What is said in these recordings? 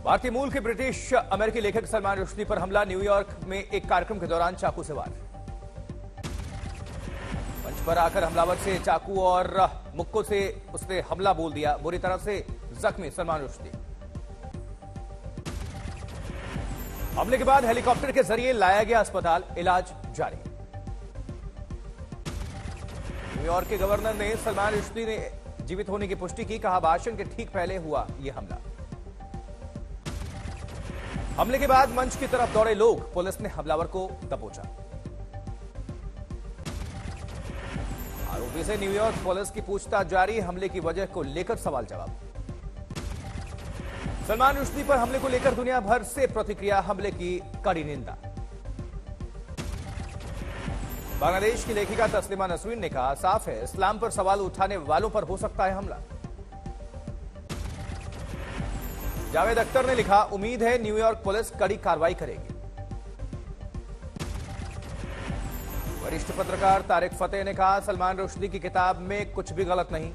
भारतीय मूल के ब्रिटिश अमेरिकी लेखक सलमान रुश्दी पर हमला। न्यूयॉर्क में एक कार्यक्रम के दौरान चाकू से वार। मंच पर आकर हमलावर से चाकू और मुक्कों से उसने हमला बोल दिया। बुरी तरह से जख्मी सलमान रुश्दी। हमले के बाद हेलीकॉप्टर के जरिए लाया गया अस्पताल, इलाज जारी। न्यूयॉर्क के गवर्नर ने सलमान रुश्दी ने जीवित होने की पुष्टि की। कहा, भाषण के ठीक पहले हुआ यह हमला। हमले के बाद मंच की तरफ दौड़े लोग, पुलिस ने हमलावर को दबोचा। आरोपी से न्यूयॉर्क पुलिस की पूछताछ जारी। हमले की वजह को लेकर सवाल जवाब। सलमान रुश्दी पर हमले को लेकर दुनिया भर से प्रतिक्रिया। हमले की कड़ी निंदा। बांग्लादेश की लेखिका तस्लीमा नसरीन ने कहा, साफ है इस्लाम पर सवाल उठाने वालों पर हो सकता है हमला। जावेद अख्तर ने लिखा, उम्मीद है न्यूयॉर्क पुलिस कड़ी कार्रवाई करेगी। वरिष्ठ पत्रकार तारिक फतेह ने कहा, सलमान रुश्दी की किताब में कुछ भी गलत नहीं।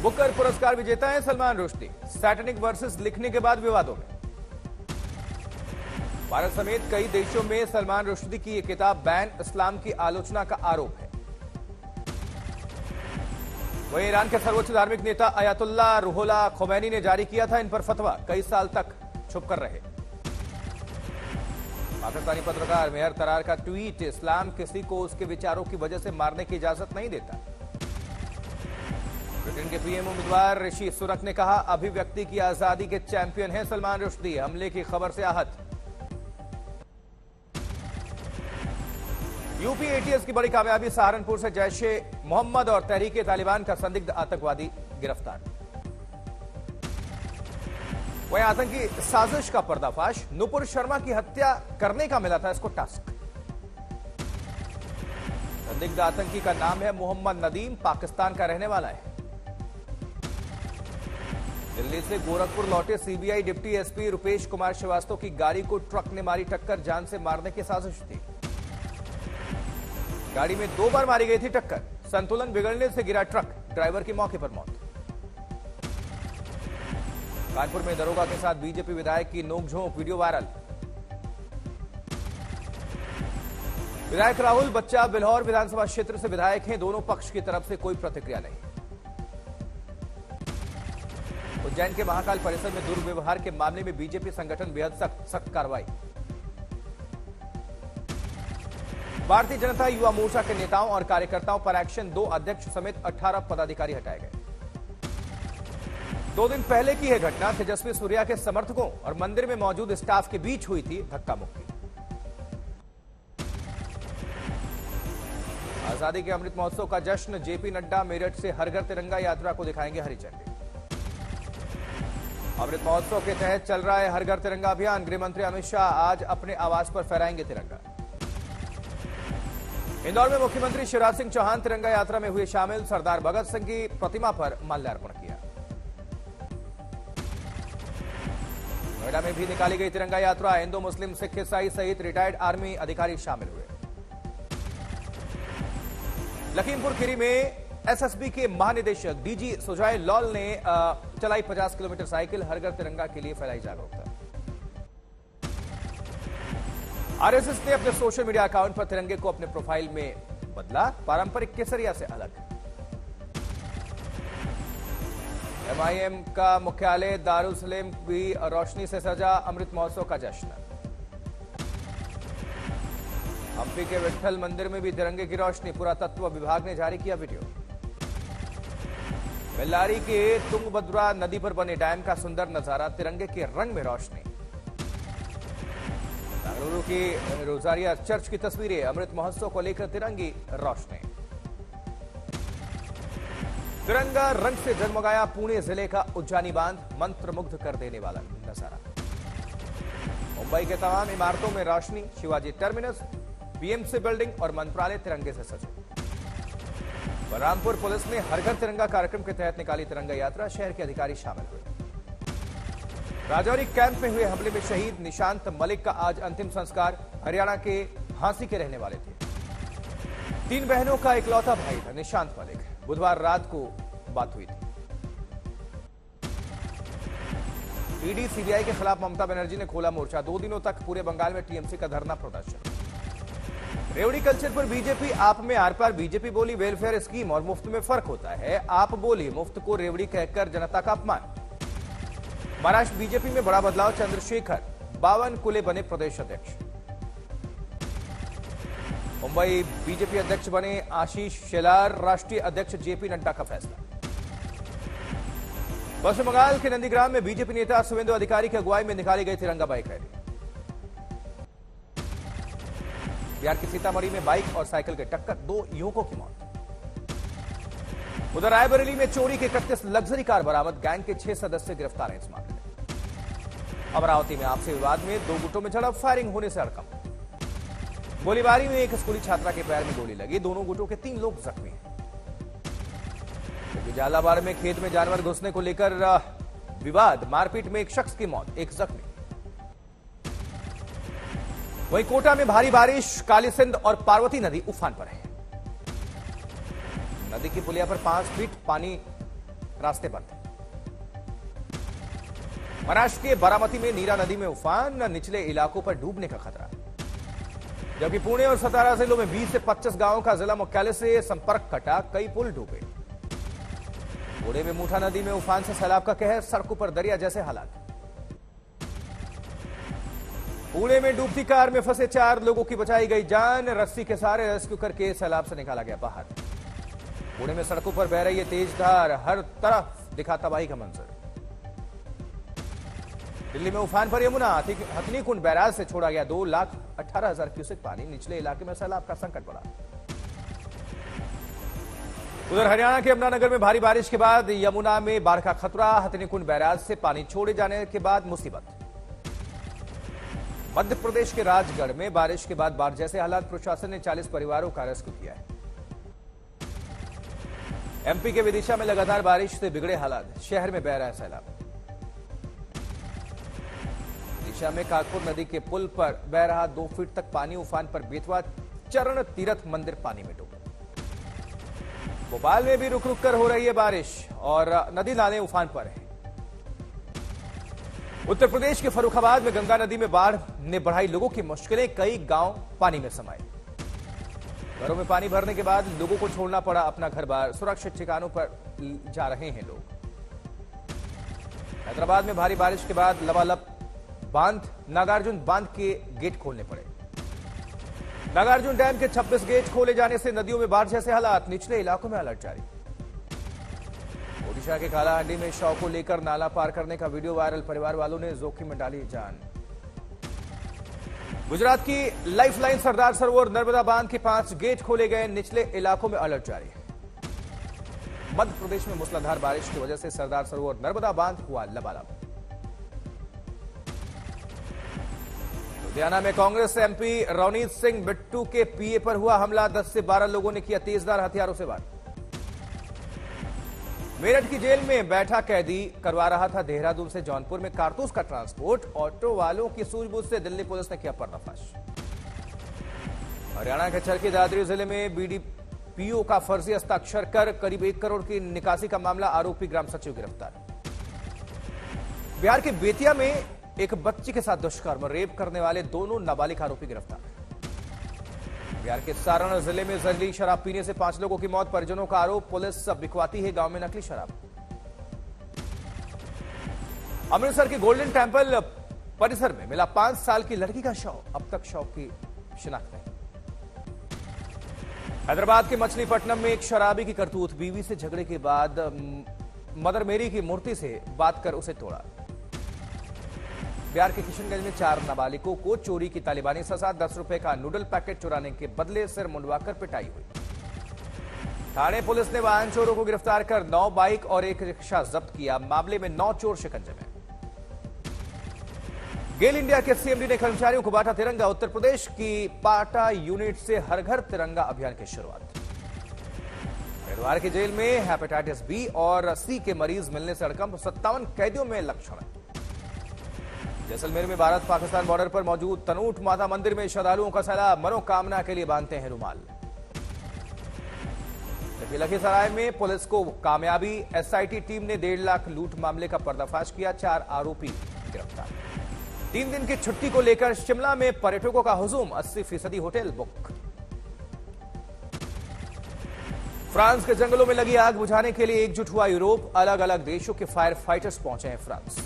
बुकर पुरस्कार विजेता है सलमान रुश्दी। सैटेनिक वर्सेस लिखने के बाद विवादों में। भारत समेत कई देशों में सलमान रुश्दी की यह किताब बैन, इस्लाम की आलोचना का आरोप है। वहीं ईरान के सर्वोच्च धार्मिक नेता अयातुल्लाह रुहोल्लाह खोमैनी ने जारी किया था इन पर फतवा। कई साल तक छुप कर रहे। पाकिस्तानी पत्रकार मेहर तरार का ट्वीट, इस्लाम किसी को उसके विचारों की वजह से मारने की इजाजत नहीं देता। ब्रिटेन के पीएम उम्मीदवार ऋषि सुनक ने कहा, अभिव्यक्ति की आजादी के चैंपियन हैं सलमान रुश्दी। हमले की खबर से आहत। यूपी एटीएस की बड़ी कामयाबी। सहारनपुर से जैशे मोहम्मद और तहरीके तालिबान का संदिग्ध आतंकवादी गिरफ्तार। वहीं आतंकी साजिश का पर्दाफाश। नुपुर शर्मा की हत्या करने का मिला था इसको टास्क। संदिग्ध आतंकी का नाम है मोहम्मद नदीम, पाकिस्तान का रहने वाला है। दिल्ली से गोरखपुर लौटे CBI deputy SP Rupesh Kumar Srivastava की गाड़ी को ट्रक ने मारी टक्कर। जान से मारने की साजिश थी। गाड़ी में 2 बार मारी गई थी टक्कर। संतुलन बिगड़ने से गिरा ट्रक, ड्राइवर की मौके पर मौत। कानपुर में दरोगा के साथ बीजेपी विधायक की नोकझोंक, वीडियो वायरल। विधायक राहुल बच्चा बिल्हौर विधानसभा क्षेत्र से विधायक हैं। दोनों पक्ष की तरफ से कोई प्रतिक्रिया नहीं। उज्जैन के महाकाल परिसर में दुर्व्यवहार के मामले में बीजेपी संगठन बेहद सख्त कार्रवाई। भारतीय जनता युवा मोर्चा के नेताओं और कार्यकर्ताओं पर एक्शन। 2 अध्यक्ष समेत 18 पदाधिकारी हटाए गए। 2 दिन पहले की यह घटना तेजस्वी सूर्या के समर्थकों और मंदिर में मौजूद स्टाफ के बीच हुई थी धक्का मुक्की। आजादी के अमृत महोत्सव का जश्न। जेपी नड्डा मेरठ से हर घर तिरंगा यात्रा को दिखाएंगे हरी झंडी। अमृत महोत्सव के तहत चल रहा है हर घर तिरंगा अभियान। गृह मंत्री अमित शाह आज अपने आवास पर फहराएंगे तिरंगा। इंदौर में मुख्यमंत्री शिवराज सिंह चौहान तिरंगा यात्रा में हुए शामिल। सरदार भगत सिंह की प्रतिमा पर माल्यार्पण किया। नोएडा में भी निकाली गई तिरंगा यात्रा। हिंदू मुस्लिम सिख ईसाई सहित रिटायर्ड आर्मी अधिकारी शामिल हुए। लखीमपुर खीरी में एसएसबी के महानिदेशक डीजी सुजॉय लॉल ने चलाई 50 किलोमीटर साइकिल। हर घर तिरंगा के लिए फैलाई जागरूकता। आरएसएस ने अपने सोशल मीडिया अकाउंट पर तिरंगे को अपने प्रोफाइल में बदला, पारंपरिक केसरिया से अलग। एमआईएम का मुख्यालय दारुल सलेम भी रोशनी से सजा। अमृत महोत्सव का जश्न। हम्पी के विट्ठल मंदिर में भी तिरंगे की रोशनी। पुरातत्व विभाग ने जारी किया वीडियो। बेल्लारी के तुंगभद्रा नदी पर बने डैम का सुंदर नजारा। तिरंगे के रंग में रोशनी। बेंगलुरु की रोजारिया चर्च की तस्वीरें। अमृत महोत्सव को लेकर तिरंगी रोशनी। तिरंगा रंग से जगमगाया पुणे जिले का उज्जानी बांध। मंत्रमुग्ध कर देने वाला नजारा। मुंबई के तमाम इमारतों में रोशनी। शिवाजी टर्मिनस, बीएमसी बिल्डिंग और मंत्रालय तिरंगे से सजे। बलरामपुर पुलिस ने हर घर तिरंगा कार्यक्रम के तहत निकाली तिरंगा यात्रा। शहर के अधिकारी शामिल हुए। राजौरी कैंप में हुए हमले में शहीद निशांत मलिक का आज अंतिम संस्कार। हरियाणा के हांसी के रहने वाले थे। 3 बहनों का इकलौता भाई था निशांत मलिक। बुधवार रात को बात हुई थी। ईडी सीबीआई के खिलाफ ममता बनर्जी ने खोला मोर्चा। 2 दिनों तक पूरे बंगाल में टीएमसी का धरना प्रदर्शन। रेवड़ी कल्चर पर बीजेपी आप में आर पार। बीजेपी बोली वेलफेयर स्कीम और मुफ्त में फर्क होता है। आप बोली मुफ्त को रेवड़ी कहकर जनता का अपमान। महाराष्ट्र बीजेपी में बड़ा बदलाव। चंद्रशेखर बावनकुले बने प्रदेश अध्यक्ष। मुंबई बीजेपी अध्यक्ष बने आशीष शेलार। राष्ट्रीय अध्यक्ष जेपी नड्डा का फैसला। पश्चिम बंगाल के नंदीग्राम में बीजेपी नेता शुवेंदु अधिकारी की अगुवाई में निकाली गई तिरंगा बाइक रैली। बिहार के सीतामढ़ी में बाइक और साइकिल की टक्कर, 2 युवकों की मौत। उधर रायबरेली में चोरी के 31 लग्जरी कार बरामद। गैंग के 6 सदस्य गिरफ्तार हैं इस मामले में। अमरावती में आपसी विवाद में 2 गुटों में झड़प, फायरिंग होने से हड़कंप। गोलीबारी में एक स्कूली छात्रा के पैर में गोली लगी। दोनों गुटों के 3 लोग जख्मी हैं। झालावाड़ में खेत में जानवर घुसने को लेकर विवाद, मारपीट में एक शख्स की मौत, एक जख्मी। वहीं कोटा में भारी बारिश, काली सिंध और पार्वती नदी उफान पर है। नदी की पुलिया पर 5 फीट पानी रास्ते बंद है। महाराष्ट्र के बारामती में नीरा नदी में उफान, निचले इलाकों पर डूबने का खतरा। जबकि पुणे और सतारा जिलों में 20 से 25 गांवों का जिला मुख्यालय से संपर्क कटा, कई पुल डूबे। पुणे में मूठा नदी में उफान से सैलाब का कहर, सड़कों पर दरिया जैसे हालात। पुणे में डूबती कार में फंसे 4 लोगों की बचाई गई जान। रस्सी के सहारे रेस्क्यू करके सैलाब से निकाला गया बाहर। पुणे में सड़कों पर बह रही है तेज धार, हर तरफ दिखा तबाही का मंजर। दिल्ली में उफान पर यमुना, हथनीकुंड बैराज से छोड़ा गया 2,18,000 क्यूसेक पानी। निचले इलाके में सैलाब का संकट बढ़ा। उधर हरियाणा के यमुनानगर में भारी बारिश के बाद यमुना में बाढ़ का खतरा। हथनीकुंड बैराज से पानी छोड़े जाने के बाद मुसीबत। मध्य प्रदेश के राजगढ़ में बारिश के बाद बाढ़ जैसे हालात। प्रशासन ने 40 परिवारों का रेस्क्यू किया है। एमपी के विदिशा में लगातार बारिश से बिगड़े हालात, शहर में बह रहा है सैलाब। विदिशा में काकपुर नदी के पुल पर बह रहा 2 फीट तक पानी। उफान पर बेतवा चरण तीर्थ मंदिर पानी में डूबा। भोपाल में भी रुक रुक कर हो रही है बारिश और नदी नाले उफान पर है। उत्तर प्रदेश के फर्रुखाबाद में गंगा नदी में बाढ़ ने बढ़ाई लोगों की मुश्किलें। कई गांव पानी में समाये। घरों में पानी भरने के बाद लोगों को छोड़ना पड़ा अपना घर बार। सुरक्षित ठिकानों पर जा रहे हैं लोग। हैदराबाद में भारी बारिश के बाद लबालब बांध, नागार्जुन बांध के गेट खोलने पड़े। नागार्जुन डैम के 26 गेट खोले जाने से नदियों में बाढ़ जैसे हालात। निचले इलाकों में अलर्ट जारी। ओडिशा के कालाहांडी में शव को लेकर नाला पार करने का वीडियो वायरल। परिवार वालों ने जोखिम में डाली जान। गुजरात की लाइफलाइन सरदार सरोवर नर्मदा बांध के 5 गेट खोले गए। निचले इलाकों में अलर्ट जारी है। मध्य प्रदेश में मूसलाधार बारिश की वजह से सरदार सरोवर नर्मदा बांध हुआ लबालब। लुधियाना में कांग्रेस एमपी रवनीत सिंह बिट्टू के पीए पर हुआ हमला। 10 से 12 लोगों ने किया तेजधार हथियारों से वार। मेरठ की जेल में बैठा कैदी करवा रहा था देहरादून से जौनपुर में कारतूस का ट्रांसपोर्ट। ऑटो वालों की सूझबूझ से दिल्ली पुलिस ने किया पर्दाफाश। हरियाणा के चरखी दादरी जिले में बीडीपीओ का फर्जी हस्ताक्षर कर करीब 1 करोड़ की निकासी का मामला। आरोपी ग्राम सचिव गिरफ्तार। बिहार के बेतिया में एक बच्ची के साथ दुष्कर्म, रेप करने वाले 2 नाबालिग आरोपी गिरफ्तार। बिहार के सारण जिले में जहरीली शराब पीने से 5 लोगों की मौत। परिजनों का आरोप पुलिस बिकवाती है गांव में नकली शराब। अमृतसर के गोल्डन टेंपल परिसर में मिला 5 साल की लड़की का शव। अब तक शव की शिनाख्त नहीं। हैदराबाद के मछलीपट्टनम में एक शराबी की करतूत। बीवी से झगड़े के बाद मदर मेरी की मूर्ति से बात कर उसे तोड़ा। बिहार के किशनगंज में 4 नाबालिगों को चोरी की तालिबानी सजा। 10 रुपए का नूडल पैकेट चुराने के बदले सिर मुंडवाकर पिटाई हुई। थाने पुलिस ने वाहन चोरों को गिरफ्तार कर 9 बाइक और 1 रिक्शा जब्त किया। मामले में 9 चोर शिकंजे में। गेल इंडिया के सीएमडी ने कर्मचारियों को बांटा तिरंगा। उत्तर प्रदेश की पाटा यूनिट से हर घर तिरंगा अभियान की शुरुआत। हरिद्वार की जेल में हेपेटाइटिस बी और सी के मरीज मिलने से हड़कंप। 57 कैदियों में लक्षण। जैसलमेर में भारत पाकिस्तान बॉर्डर पर मौजूद तनूट माता मंदिर में श्रद्धालुओं का सैलाब। मनोकामना के लिए बांधते हैं रुमाल। वहीं लखीसराय में पुलिस को कामयाबी, एसआईटी टीम ने 1.5 लाख लूट मामले का पर्दाफाश किया, 4 आरोपी गिरफ्तार। 3 दिन की छुट्टी को लेकर शिमला में पर्यटकों का हुजूम, 80% होटल बुक। फ्रांस के जंगलों में लगी आग बुझाने के लिए एकजुट हुआ यूरोप, अलग अलग देशों के फायर फाइटर्स पहुंचे हैं फ्रांस।